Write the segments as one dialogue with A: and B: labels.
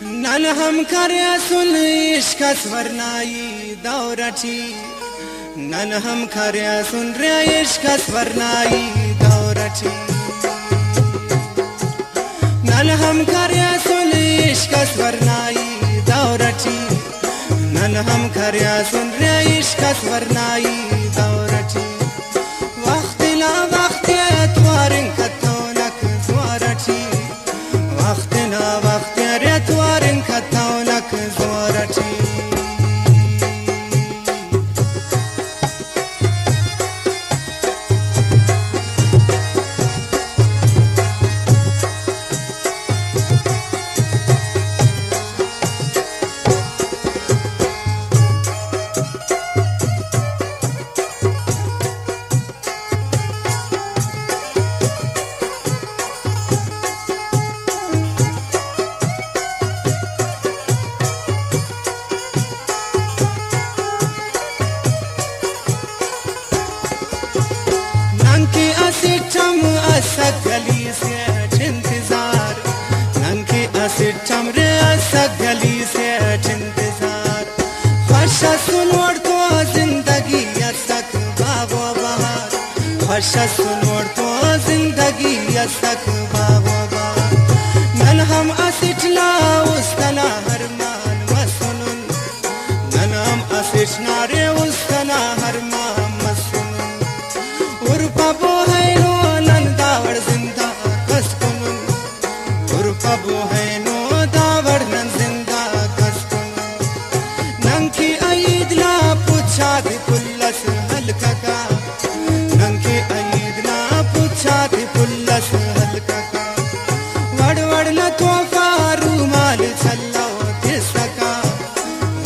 A: ننهم كريسون يشكس ورناي دورتي ننهم كريسون ريشكس ورناي دورتي ننهم كريسون يشكس ورناي دورتي ننهم كريسون ريشكس ورناي دورتي وقت لا وقت يتوارن كتونك زورتي وقتنا وقت يتوارن كتونك زورتي ننكي أسيتم أسقلي سيت انتظار ننكي أسيتم أسقلي سيت انتظار خوش سنور تو زندگی استک باغ و بهار خوش سنور تو زندگی استک باغ و بهار من هم أسيتنا وستنا هرمان مسنون من هم أسيتنا ري وستنا هرمان مسنون ورپابو ہے نو ننداور زندہ کسکن ورپابو ہے نو داور نن زندہ کسکن ننکی عید لا پوچھا دی پلس حلقہ کا ننکی عید لا پوچھا دی پلس حلقہ کا وڑ وڑ نہ توفا رومال چلو تسکا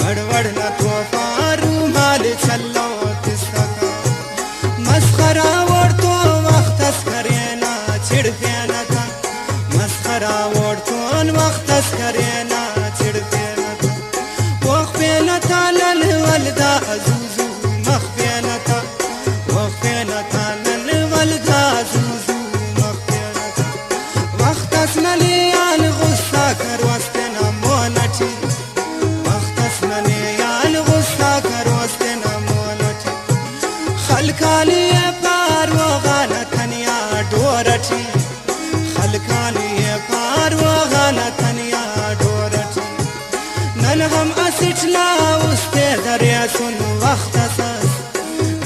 A: وڑ وڑ نہ توفا رومال چلو تسکا مسخرا ورتو وقت اسکرینا چڑپینا کا مسخرا ورتو وقت اسکرینا چڑپینا کا وقفینا تالل والدا عزوزو مخفینا کا وقفینا تالل والدا عزوزو مخفینا کا وقت اسنلیان غصہ کر وستنا مونٹی وقت اسنلیان غصہ کر وستنا مونٹی خلقالي بار وغانا تنيا دورتي خلقالي بار وغانا تنيا دورتي ننهم أسيتنا وستدر يسون وقت أساس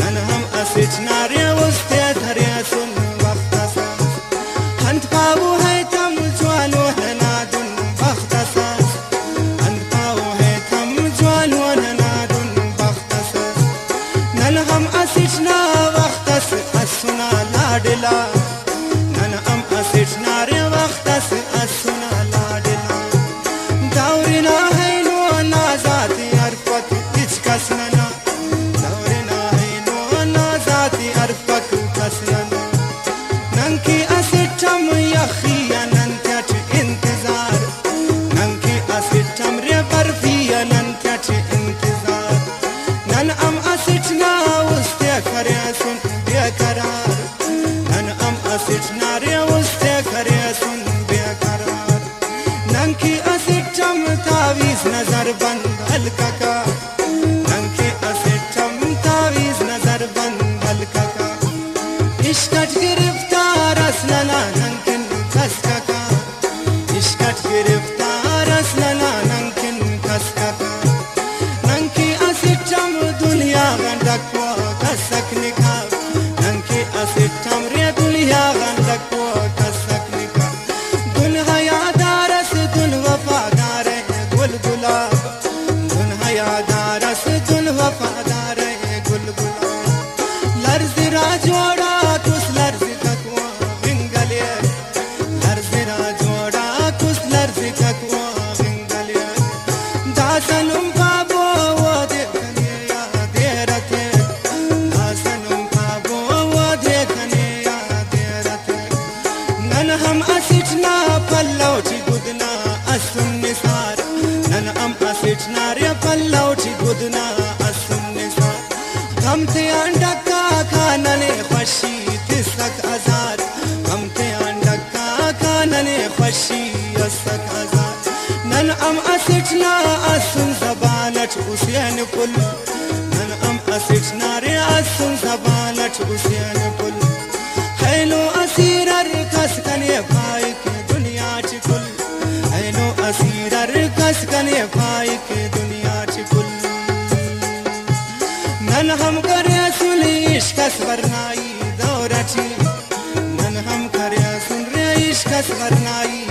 A: ننهم أسيتنا ري وستدر يسون وقت أساس هند بابو هيتم جوالو هنادن وقت أساس هند بابو هيتم جوالو هنادن وقت أساس ننهم أسيتنا وقت أسنا لادلا ننهم أسيتنا ري وقت أسنا لادلا دورنا هينو نازاتي أرفك تجكسنا دورنا هينو نازاتي أرفك كسنا ننكي أسيتم يخيا ننتج انتظار ننكي أسيتم ري برفيا ننتج انتظار ننهم أسيتنا كريسون بقرار ننهم أسيتنا ري كريسون بقرار ننكي أسيتم تعويز نظر بند هلككا ننكي أسيتم تعويز نظر بند هلككا إشكت گرفتار أصلنا ننكن كسككا إشكت گرفتار أصلنا ننكن كسككا ننكي أسيتم دنيا غندك كسكنكا ننكي أسيتم ري دنيا غندك كسكنكا دنها يا دارس دن وفادار گل گلاب دنها يا دارس دن وفادار گل گلاب لرز را جوڑا کس لرز تکوا وینگلے لرز را جوڑا کس لرز تکوا وینگلے داسنم بابو و دیکھنے یا دیرتے داسنم بابو و دیکھنے یا دیرتے ننهم أسيتنا پلوچی گدنا اسم نثار ننهم أسيتنا ري پلوچی گدنا اسم نثار غم تے انڈکا کھاننے خوشی تسک ازار غم تے انڈکا کھاننے خوشی اسک ازار من ام اسچنا اسن زبانت حسین پل من ام اسچنا ری اسن زبانت حسین پل خیلو اسیر کس کنے بھائی کی دنیا چکل خیلو اسیر کس کنے بھائی کی دنیا چکل نن ہم کرے سلی عشق ورنائی دورچی نن ہم کرے سن ری عشق ورنائی